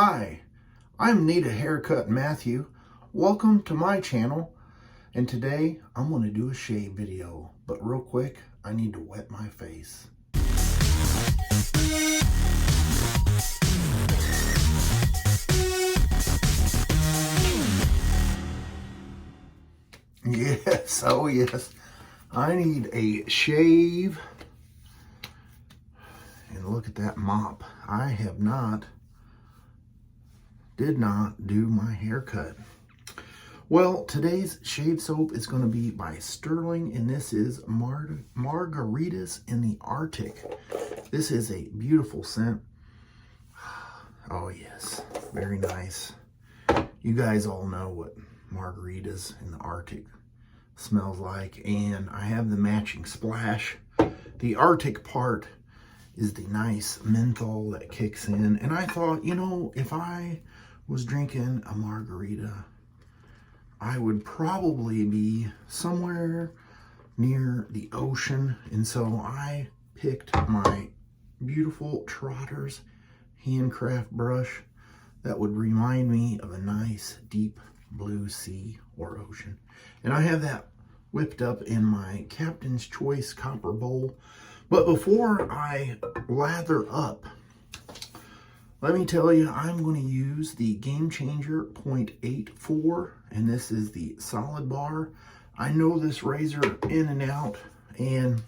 Hi, I'm Need a Haircut Matthew. Welcome to my channel, and today I'm going to do a shave video, but real quick, I need to wet my face. Yes, oh yes, I need a shave. And look at that mop. I did not do my haircut. Well, today's shave soap is going to be by Stirling, and this is Margaritas in the Artic. This is a beautiful scent. Oh yes, very nice. You guys all know what Margaritas in the Arctic smells like, and I have the matching splash. The Arctic part is the nice menthol that kicks in, and I thought, you know, if I was drinking a margarita, I would probably be somewhere near the ocean, and so I picked my beautiful Trotters handcraft brush that would remind me of a nice deep blue sea or ocean. And I have that whipped up in my Captain's Choice copper bowl. But before I lather up, let me tell you, I'm going to use the GameChanger 0.84, and this is the solid bar. I know this razor in and out, and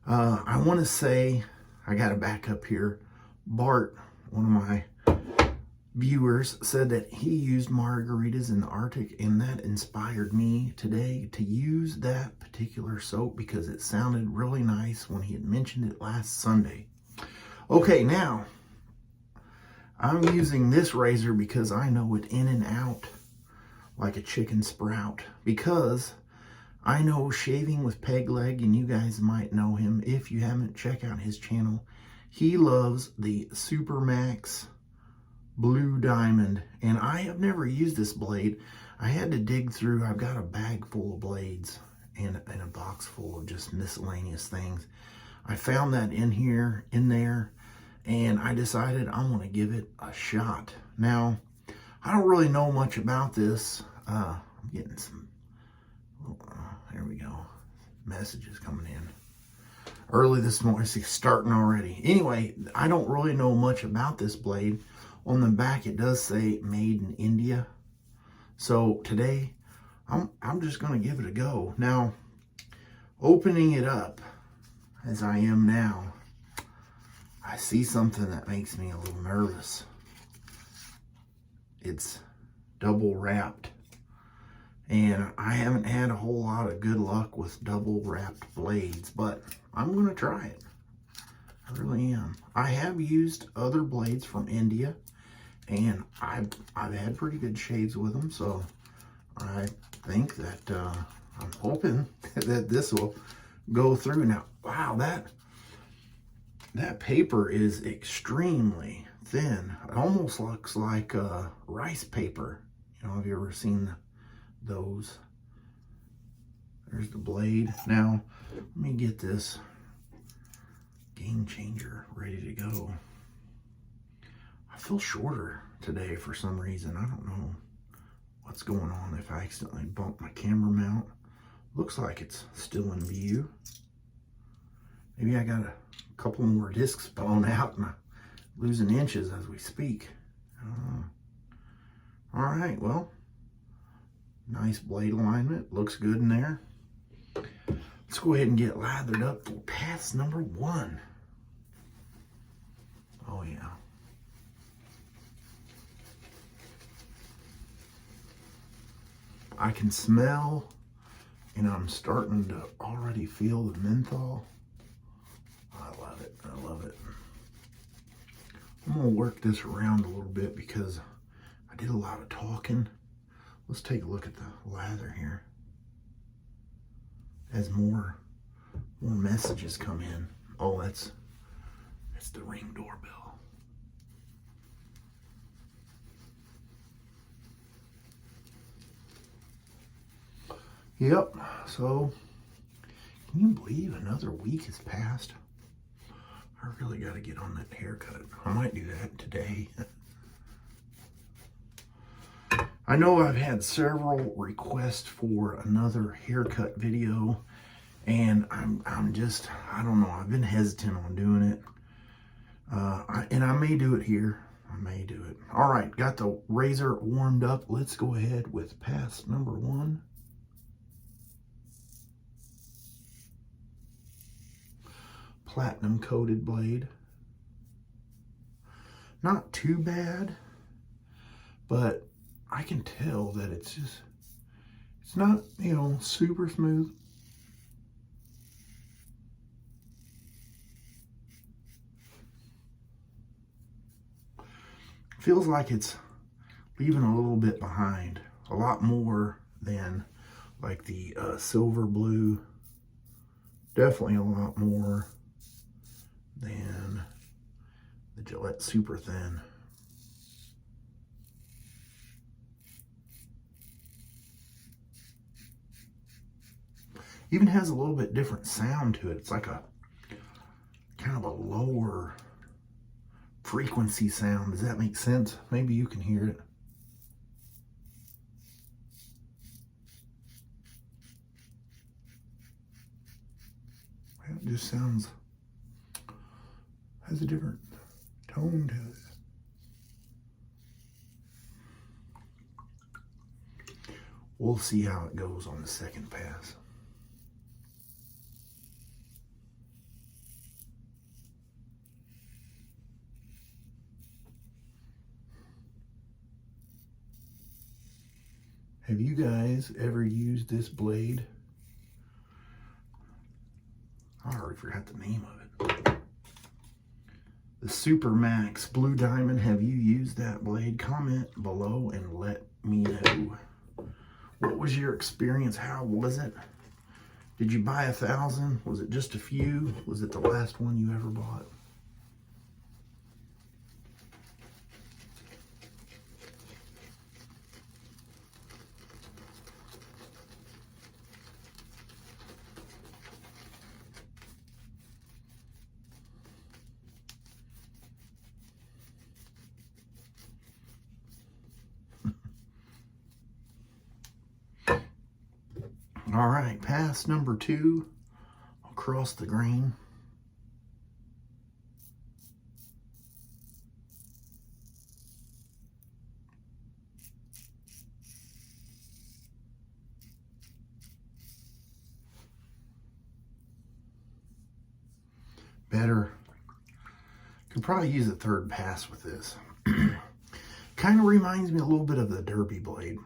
I want to say, I got to back up here. Bart, one of my viewers, said that he used Margaritas in the Arctic, and that inspired me today to use that particular soap because it sounded really nice when he had mentioned it last Sunday. Okay, now I'm using this razor because I know it in and out like a chicken sprout, because I know shaving with Peg Leg, and you guys might know him. If you haven't, check out his channel. He loves the Supermax Blue Diamond, and I have never used this blade. I had to dig through. I've got a bag full of blades and a box full of just miscellaneous things. I found that in there, and I decided I'm going to give it a shot. Now, I don't really know much about this. I'm getting some, there we go, messages coming in. Early this morning, it's starting already. Anyway, I don't really know much about this blade. On the back, it does say made in India. So today, I'm just going to give it a go. Now, opening it up, as I am now, I see something that makes me a little nervous. It's double wrapped. And I haven't had a whole lot of good luck with double wrapped blades, but I'm going to try it. I really am. I have used other blades from India, and I've had pretty good shaves with them, so I think that I'm hoping that this will go through. Now, wow, that paper is extremely thin. It almost looks like rice paper. You know, have you ever seen those? There's the blade. Now, let me get this GameChanger ready to go. I feel shorter today for some reason. I don't know what's going on. If I accidentally bumped my camera mount, looks like it's still in view. Maybe I got a couple more discs blown out and I'm losing inches as we speak. All right, well, nice blade alignment. Looks good in there. Let's go ahead and get lathered up for pass number 1. Oh yeah. I can smell, and I'm starting to already feel the menthol. I love it. I love it. I'm going to work this around a little bit because I did a lot of talking. Let's take a look at the lather here as more messages come in. Oh, that's the Ring doorbell. Yep, so can you believe another week has passed? I really got to get on that haircut. I might do that today. I know I've had several requests for another haircut video, and I'm just, I don't know, I've been hesitant on doing it. And I may do it here. I may do it. All right, got the razor warmed up. Let's go ahead with pass number 1. Platinum coated blade. Not too bad, but I can tell that it's not, you know, super smooth. Feels like it's leaving a little bit behind, a lot more than like the silver blue. Definitely a lot more than the Gillette Super Thin. Even has a little bit different sound to it. It's like a kind of a lower frequency sound. Does that make sense? Maybe you can hear it. It just sounds, has a different tone to it. We'll see how it goes on the second pass. Have you guys ever used this blade? I already forgot the name of it. The Supermax Blue Diamond. Have you used that blade? Comment below and let me know. What was your experience? How was it? Did you buy 1,000? Was it just a few? Was it the last one you ever bought? All right, pass number 2 across the grain. Better. Could probably use a third pass with this. Kind of reminds me a little bit of the Derby blade.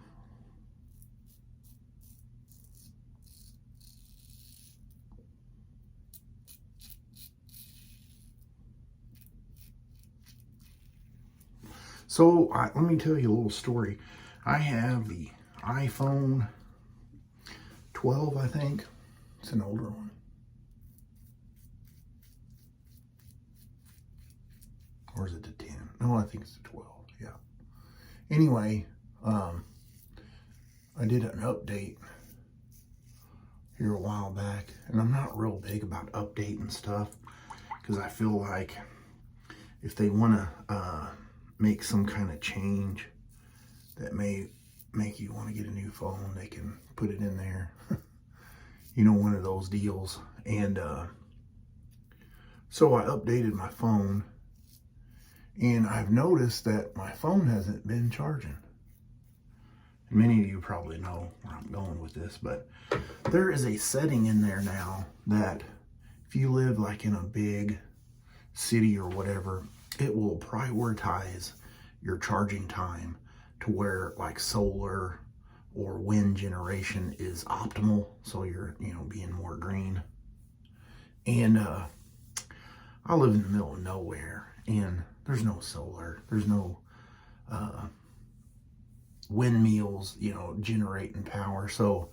So let me tell you a little story. I have the iPhone 12, I think. It's an older one. Or is it the 10? No, I think it's the 12, yeah. Anyway, I did an update here a while back, and I'm not real big about updating stuff because I feel like if they want to make some kind of change that may make you want to get a new phone, they can put it in there. You know, one of those deals. And so I updated my phone, and I've noticed that my phone hasn't been charging. And many of you probably know where I'm going with this, but there is a setting in there now that if you live like in a big city or whatever, it will prioritize your charging time to where like solar or wind generation is optimal, so you're, you know, being more green. And I live in the middle of nowhere, and there's no solar, there's no windmills, you know, generating power. So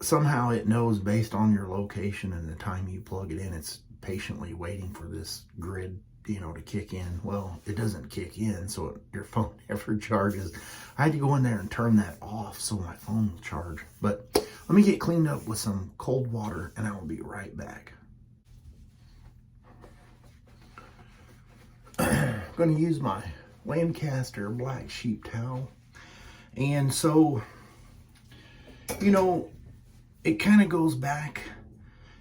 somehow it knows based on your location and the time you plug it in, it's patiently waiting for this grid, you know, to kick in. Well, it doesn't kick in, so your phone never charges. I had to go in there and turn that off so my phone will charge. But let me get cleaned up with some cold water, and I will be right back. I'm going to use my Lancaster black sheep towel, And so, you know, it kind of goes back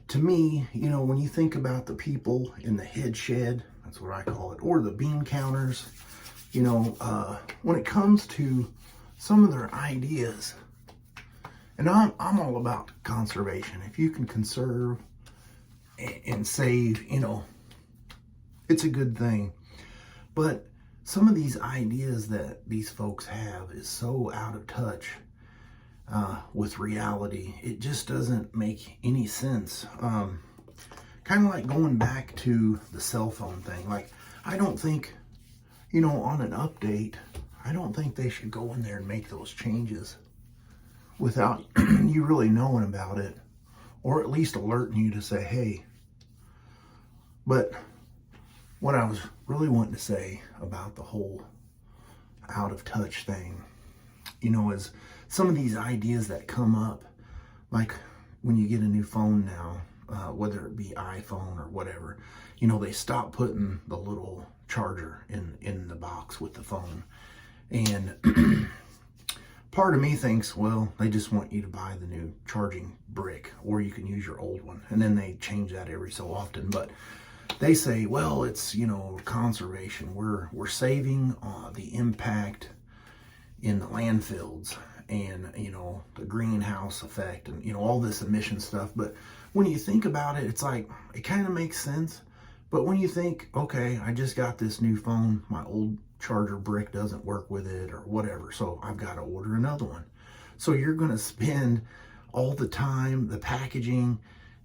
to me, you know, when you think about the people in the head shed, that's what I call it, or the bean counters, you know, when it comes to some of their ideas, and I'm all about conservation. If you can conserve and save, you know, it's a good thing. But some of these ideas that these folks have is so out of touch with reality. It just doesn't make any sense. Kind of like going back to the cell phone thing. Like, I don't think, you know, on an update, I don't think they should go in there and make those changes without you really knowing about it, or at least alerting you to say, hey. But what I was really wanting to say about the whole out of touch thing, you know, is some of these ideas that come up, like when you get a new phone now, whether it be iPhone or whatever, you know, they stop putting the little charger in the box with the phone. And part of me thinks, well, they just want you to buy the new charging brick, or you can use your old one. And then they change that every so often. But they say, well, it's, you know, conservation. We're saving the impact in the landfills, and, you know, the greenhouse effect, and, you know, all this emission stuff. But when you think about it, it's like, it kind of makes sense. But when you think, okay, I just got this new phone, my old charger brick doesn't work with it or whatever, so I've got to order another one. So you're going to spend all the time, the packaging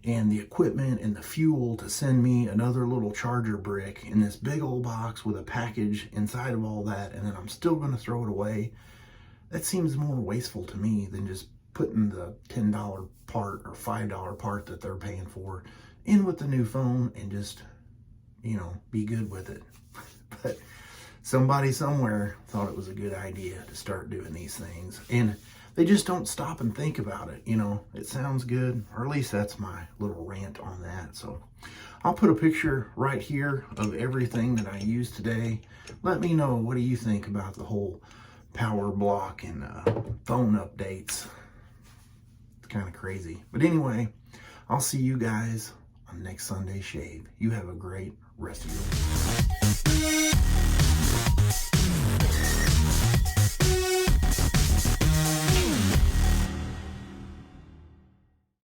and the equipment and the fuel to send me another little charger brick in this big old box with a package inside of all that, and then I'm still going to throw it away. That seems more wasteful to me than just putting the $10 part or $5 part that they're paying for in with the new phone and just, you know, be good with it. But somebody somewhere thought it was a good idea to start doing these things, and they just don't stop and think about it. You know, it sounds good, or at least that's my little rant on that. So I'll put a picture right here of everything that I used today. Let me know, what do you think about the whole power block and phone updates? It's kind of crazy. But anyway, I'll see you guys on next Sunday Shave. You have a great rest of your week.